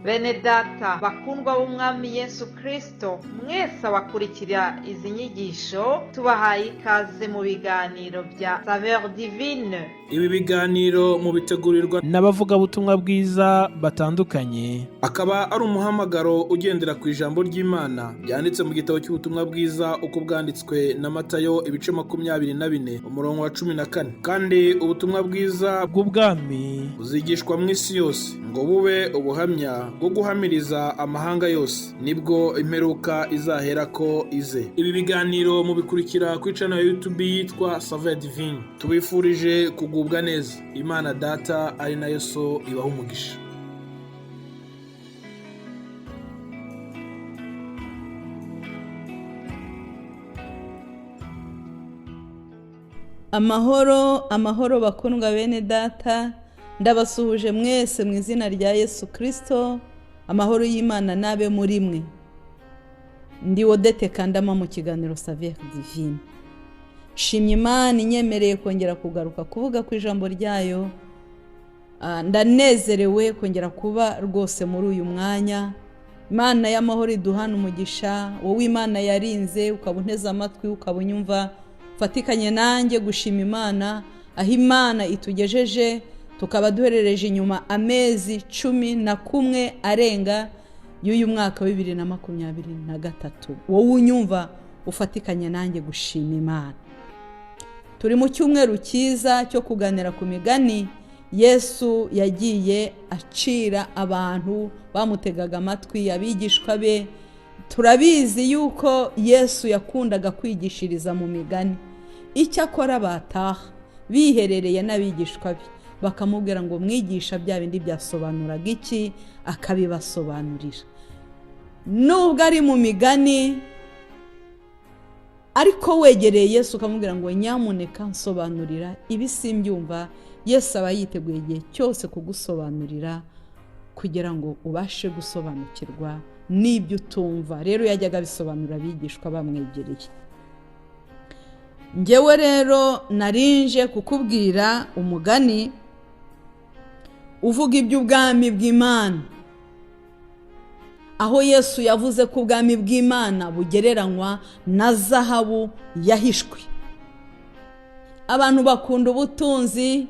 Bene data bakundwa b'umwami Yesu Kristo, mwese abakurikira izi nyigisho tubahaye ikaze mu biganiro bya Saveur Divine. Ibi biganiro mu bitegurirwa n'abavugabutumwa bwiza batandukanye, akaba ari umuhamagaro ugendera ku ijambo ry'Imana byanditse mu gitabo cy'ubutumwa bwiza uko bwanditswe na Matayo ibice 24 umurongo wa 14. Kandi ubutumwa bwiza bw'ubwami buzigishwa mu isi yose ngo bube ubuhamya bwo guhamiriza amahanga yose, nibwo imperuka izahera ko ize. Ibi biganiro mubikurikira ku channel ya YouTube yitwa Saveur Divine. Tubifurije kugubwa neza. Imana Data ari nayo So ibaha umugisha. Amahoro bakundwa bene data, ndabasuhuje mwese mu izina rya Yesu Kristo. Amahoro y'Imana nabe muri mwe. Ndi Odette Kandama mu kiganiro Saveur Divine. Shimye Imana inyemereye kongera kugaruka kuvuga ku ijambo ryayo. Ndanezerewe kongera kuba rwose muri uyu mwanya. Imana y'amahoro iduhana umugisha, wowe Imana yarinze ukabunteza amatwi ukabunyumva, fatikanye nanjye gushima Imana aho Imana itugejeje, tukaba duherereje inyuma amezi 11 arenga y'uyu mwaka wa 2023. Wowe unyumva ufatikanye nanjye gushima Imana. Turi mu cyumweru cyiza cyo kuganira ku migani Yesu yagiye acira abantu bamutegaga amatwi, abigishwa be. Turabizi yuko Yesu yakundaga kwigishiriza mu migani. Icyakora bataha biherereye n'abigishwa be bakamubwira ngo mwigisha bya bindi byasobanuraga iki, akabibasobanurira. Nubwo ari mu migani ariko wegereye Yesu ukamubwira ngo nyamuneka nsobanurira ibi simbyumva, Yesu aba yiteguye igihe cyose kugusobanurira kugira ngo ubashe gusobanukirwa n'ibyo utumva. Rero yajyaga bisobanura abigishwa bamwegereye. Njyewe rero narinje kukubwira umugani uvuga iby'ubwami bw'Imana, aho Yesu yavuze ko ubwami bw'Imana bugereranywa na zahabu yahishwe. Abantu bakunda ubutunzi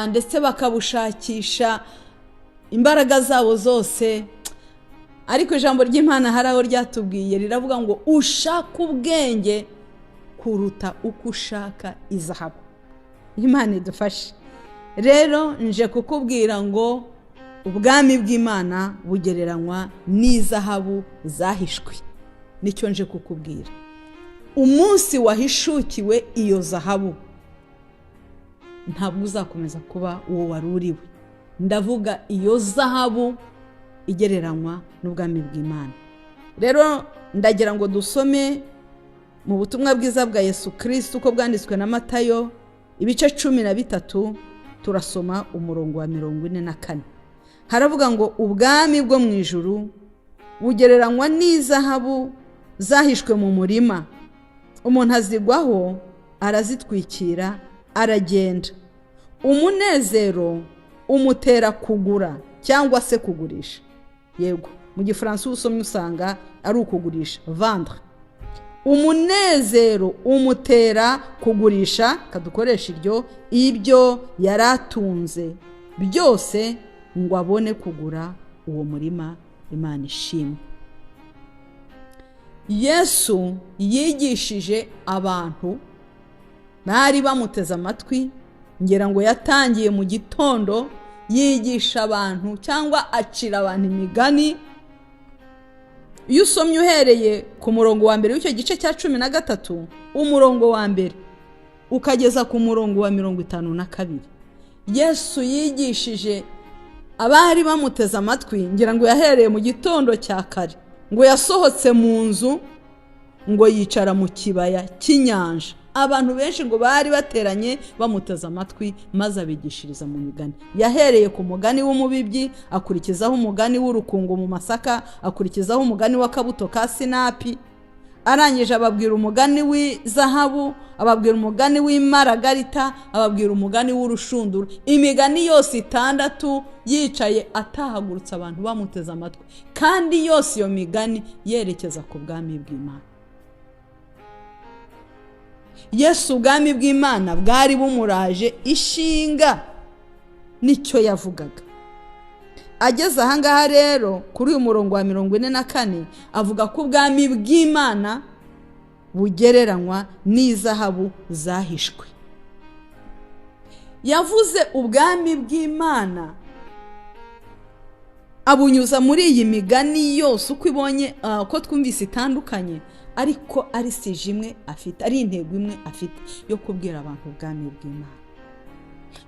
ndetse bakabushakisha imbaraga zabo zose, ariko ijambo ry'Imana hari aho ryatubwiye riravuga ngo ushaka ubwenge kuruta uko ushaka izahabu. Imana idufashe. Rero nje kukubwira ngo ubwami bw'Imana bugereranywa n'izahabu zahishwe. Nicyo nje kukubwira. Umunsi wahishukiwe iyo zahabu ntabwo uzakomeza kuba uwo wari uriwe. Ndavuga iyo zahabu igereranywa n'ubwami bw'Imana. Rero ndagira ngo dusome mu butumwa bwiza bwa Yesu Kristo uko bwanditswe na Matayo ibice 13, turasoma umurongo wa 44. Haravuga ngo ubwami bwo mu ijuru bugereranywa n'izahabu zahishwe mu murima. Umuntu azigwaho arazitwikira aragenda. Umunezero umutera kugura cyangwa se kugurisha. Yego, mu gifaransa usomye usanga ari ukugurisha, vendre. Umunezero umutera kugurisha, kadukoresha ibyo yaratunze byose ngo abone kugura uwo murima. Imana ishimwe. Yesu yigishije abantu bari bamuteze amatwi, ngira ngo yatangiye mu gitondo yigisha abantu cyangwa acira abantu imigani. Iyo usomye uhereye ku murongo wa mbere w'icyo gice cya 13, umurongo wa mbere ukageza ku murongo wa 52, Yesu yigishije abari bamuteze amatwi. Ngira ngo yahereye mu gitondo cya kare, ngo yasohotse mu nzu, ngo yicara mu kibaya cy'inyanja. Abantu benshi ngo bari bateranye bamuteze amatwi, maze abigishiriza mu migani. Yahereye ku mugani w'umubibyi, akurikizaho umugani w'urukungu mu masaka, akurikizaho umugani w'akabuto ka sinapi, arangije ababwira umugani w'izahabu, ababwira umugani w'imaragarita, ababwira umugani w'urushundura. Imigani yose 6 yicaye atahagurutse abantu bamuteze amatwi, kandi yose iyo migani yerekeza ku bwami bw'Imana. Yesu ubwami bw'Imana bwari bumuraje ishinga, nicyo yavugaga. Ageze ahangaha rero kuri uyu murongo wa 44 avuga ko ubwami bw'Imana bugereranywa n'izahabu zahishwe. Yavuze ubwami bw'Imana abunyuza muri iyi migani yose uko ibonye, ko twumvise itandukanye, ariko ari sijimwe afite, ari intego imwe afite yo kubwira abantu ubwami bw'Imana.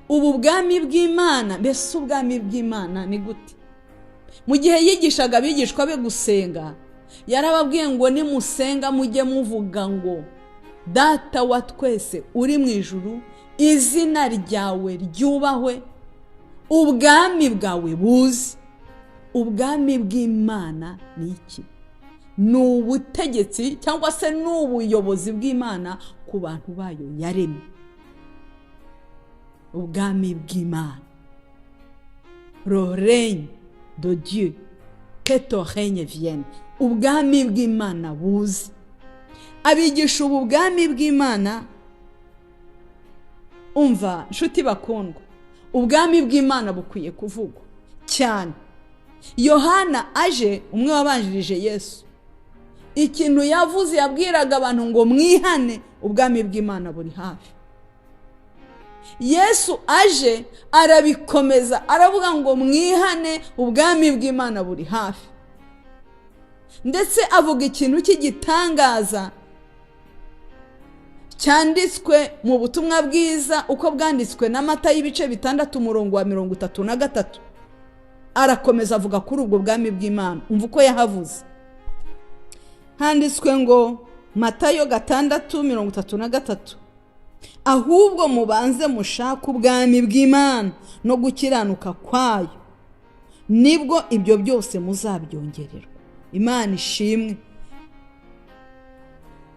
Ubu bwami bw'Imana, mbese ubwami bw'Imana ni gute? Mu gihe yigishaga abigishwa be gusenga, yarababwiye ngo nimusenga mujye muvuga ngo Data wa twese uri mu ijuru, izina ryawe ryubahwe, ubwami bwawe buze. Ubwami bw'Imana ni iki? Ni ubutegetsi cyangwa se ni ubuyobozi bw'Imana ku bantu bayo yaremye. Ubwami bw'Imana, le règne de Dieu, que ton règne vienne. Ubwami bw'Imana buze. Abigisha ubu bwami bw'Imana, umva nshuti bakundwa, ubwami bw'Imana bukwiye kuvugwa cyane. Yohana aje, umwe wabanjirije Yesu, ikintu yavuze, yabwiraga abantu ngo mwihane, ubwami bw'Imana buri hafi. Yesu aje arabikomeza, aravuga ngo mwihane, ubwami bw'Imana buri hafi. Ndetse avuga ikintu cy'igitangaza cyanditswe mu butumwa bwiza uko bwanditswe na Matayo ibice 6 umurongo wa 33. Arakomeza avuga kuri ubwo bwami bw'Imana. Umva uko yahavuze. Handitswe ngo Matayo 6:33, ahubwo mubanze mushaka ubwami bw'Imana no gukiranuka kwayo, nibwo ibyo byose muzabyongererwa. Imana ishimwe.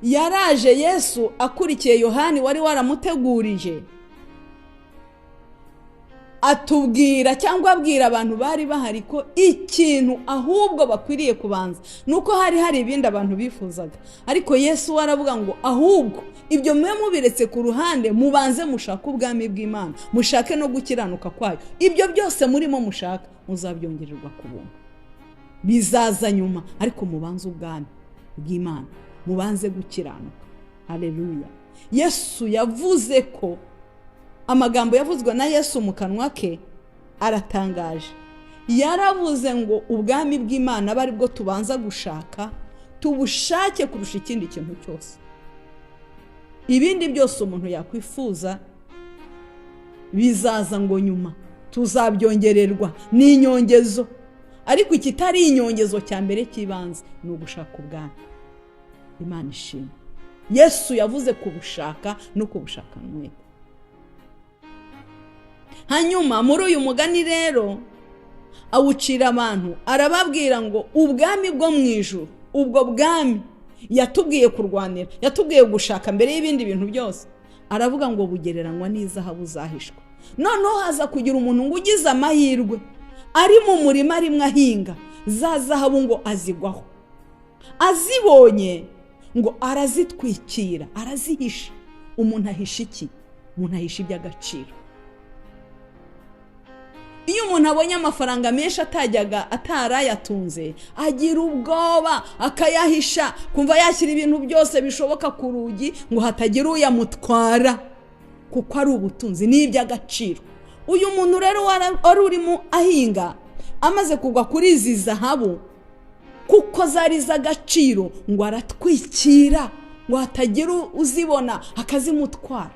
Yaraje Yesu akurikiye Yohani wari waramutegurije, atubwira cyangwa abwira abantu bari bahari ko ikintu ahubwo bakwiriye kubanza, nuko hari ibindi abantu bifuzaga, ariko Yesu waravuga ngo ahubwo ibyo mwe mubiretse ku ruhande, mubanze mushaka ubwami bw'Imana, mushake no gukiranuka kwayo, ibyo byose murimo mushaka muzabyongererwa ku buntu. Bizaza nyuma, ariko mubanze ubwami bw'Imana, mubanze gukiranuka. Haleluya. Yesu yavuze ko, amagambo yavuzwe na Yesu mu kanwa ke aratangaje. Yaravuze ngo ubwami bw'Imana bari bwo tubanza gushaka, tubushake kurusha ikindi kintu cyose. Ibindi byose umuntu yakwifuza bizaza ngo nyuma, tuzabyongererwa n'inyongezo, ariko ikitari inyongezo cya mbere cy'ibanze ni ugushaka ubwami. Imana ishimwe. Yesu yavuze kubushaka no kubushaka n'umwete. Hanyuma muri uyu mugani rero awucira abantu, arababwira ngo ubwami bwo mu ijuru, ubwo bwami yatubwiye kurwanira, yatubwiye gushaka mbere y'ibindi bintu byose, aravuga ngo bugereranywa n'izahabu zahishwe. Noneho haza kugira umuntu ngo ugize amahirwe, ari mu murima arimwe ahinga, za zahabu ngo azigwaho, azibonye ngo arazitwikira, arazihisha. Umuntu ahisha iki? Umuntu ahisha iby'agaciro. Iyo umuntu abonye amafaranga menshi atarayatunze, agira ubwoba akayahisha, kumva yashyira ibintu byose bishoboka ku rugi ngo hatagira uyamutwara, kuko ari ubutunzi n'iby'agaciro. Uyu muntu rero wari urimo ahinga, amaze kugwa kuri izi zahabu kuko zari z'agaciro, ngo aratwikira ngo hatagira uzibona akazimutwara.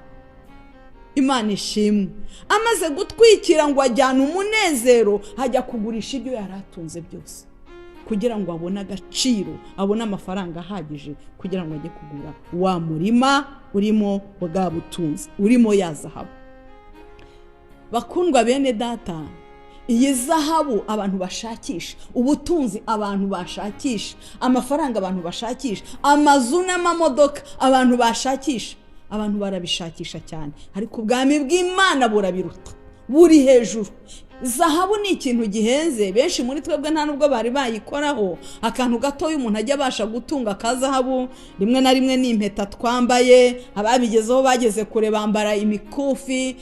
Imana ishimwe. Amaze gutwikira ngo ajyana umunezero, hajya kugurisha ibyo yaratunze byose, kugira ngo abone agaciro, abone amafaranga ahagije kugira ngo ajye kugura wa murima urimo bwa butunzi, urimo ya zahabu. Bakundwa bene data, iyi zahabu abantu bashakisha, ubutunzi abantu bashakisha, amafaranga abantu bashakisha, amazu n'amamodoka abantu bashakisha, abantu barabishakisha cyane, ariko ubwami bw'Imana burabiruta, buri hejuru. Zahabu ni ikintu gihenze, benshi muri twebwe nta nubwo bari bayikoraho. Akantu gatoya umuntu ajya abasha gutunga ka zahabu, rimwe na rimwe n'impeta twambaye, ababigezeho bageze kure bambara imikufi.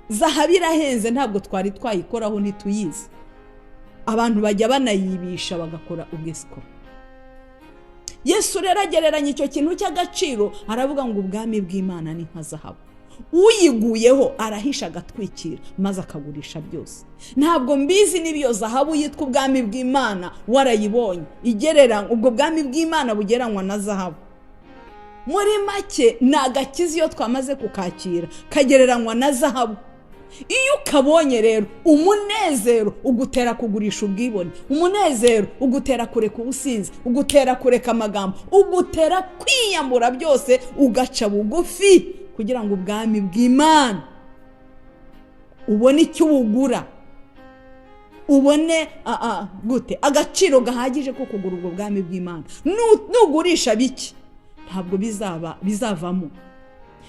Zahabu irahenze, ntabwo twari twayikoraho, ntituyizi. Abantu bajya banayibisha bagakora ubwisiko. Yesu rero agereranya icyo kintu cy'agaciro, aravuga ngo ubwami bw'Imana ni nka zahabu, uyiguyeho arahisha agatwikira maze akagurisha byose. Ntabwo mbizi nibiyo zahabu yitwa ubwami bw'Imana warayibonye, igereranya ubwo bwami bw'Imana bugeranywa na zahabu. Muri make ni agakiza iyo twamaze kukakira kagereranywa na zahabu. Iyo ukabonye rero, umunezero ugutera kugurisha ubwibone, umunezero ugutera kureka ubusinzi, ugutera kureka amagambo, ugutera kwiyambura byose, ugaca bugufi kugira ngo ubwami bw'Imana ubone icyo ubugura, ubone gute agaciro gahagije ko kugura ubwo bwami bw'Imana. Nugurisha biki ntabwo bizavamo.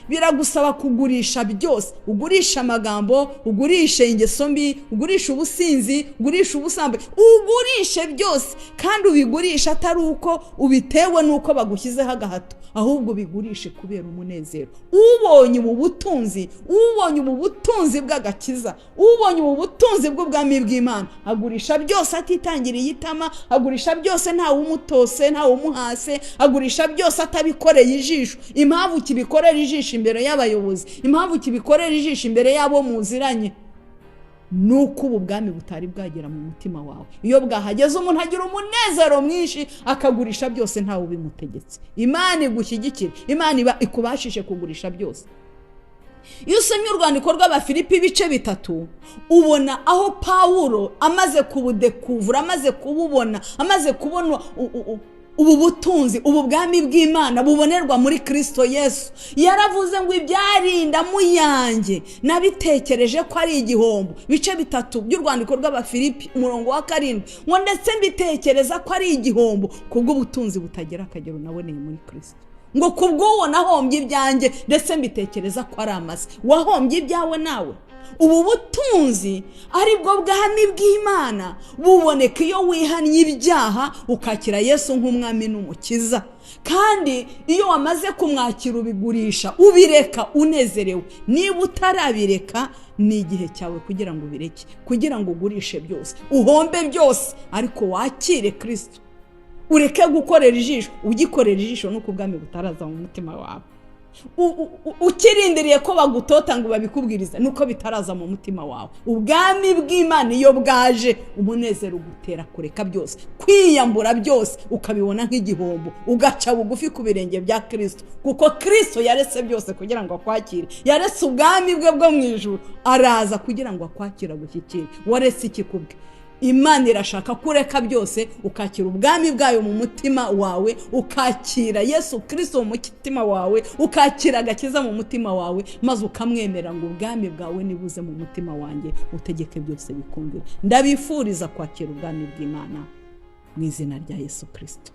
Biragusaba kugurisha byose, ugurisha amagambo, ugurisha ingeso mbi, ugurisha ubusinzi, ugurisha ubusambanyi, ugurishe byose, kandi ubigurisha atari uko ubitewe nuko bagushyizeho agahato, ahubwo bigurishe kubera umunezero. Ubonye ubu butunzi, ubonye ubu butunzi bw'agakiza, ubonye ubu butunzi bw'ubwami bw'Imana, agurisha byose atitangiriye itama, agurisha byose ntawe umutose, ntawe umuhase, agurisha byose atabikoreye ijisho. Impamvu kibikorera ijisho imbere y'abayobozi, impamvu kibikorera ijisho imbere y'abo muziranye, nuko ubu bwami butari bwagera mu mutima wawe. Iyo bwahageze umuntu agira umunezero mwinshi, akagurisha byose ntawe ubimutegetse. Imana igushyigikira, Imana iba ikubashije kugurisha byose. Iyo usomye urwandiko rw'Abafilipi ibice 3, ubona aho Pawulo amaze kubudekuvura, amaze kububona, amaze kubona ubu butunzi, ubu bwami bw'Imana bubonerwa muri Kristo Yesu. Yaravuze ngo ibyarinda mu yanjye nabitekereje ko ari igihombo. Bice 3 by'urwandiko rw'Abafilipi umurongo wa 7, ngo ndetse mbitekereza ko ari igihombo kubwo ubutunzi butagira akagero naboneye muri Kristo. Ngo kubwo nahombye ibyanjye ndetse mbitekereza ko ari amase. Wahombye ibyawe nawe. Ubu butunzi aribwo bwami bw'Imana buboneka iyo wihannye ibyaha ukakira Yesu nk'umwami n'umukiza. Kandi iyo wamaze kumwakira ubigurisha, ubireka unezerewe. Niba utarabireka, ni igihe cyawe kugira ngo ubireke, kugira ngo ugurishe byose, uhombe byose, ariko wakire Kristo. Ureke gukorera ijisho, ugikorera ijisho nuko ubwami butaraza mu mutima wawe. Ukirindiriye ko bagutota ngo babikubwiriza, nuko bitaraza mu mutima wawe. Ubwami bw'Imana iyo bwaje, umunezero ugutera kureka byose, kwiyambura byose, ukabibona nk'igihombo, ugaca bugufi ku birenge bya Kristo, kuko Kristo yaretse byose kugira ngo akwakire. Yaretse ubwami bwe bwo mu ijuru, araza kugira ngo akwakire gushyikire. Waretse iki kubwe? Imana irashaka kureka byose, ukakira ubwami bwayo mu mutima wawe, ukakira Yesu Kristo mu mutima wawe, ukakira agakiza mu mutima wawe, maze ukamwemera ngo ubwami bwawe nibuze mu mutima wanjye, utegeke byose bikumvira. Ndabifuriza kwakira ubwami bw'Imana mu izina rya Yesu Kristo.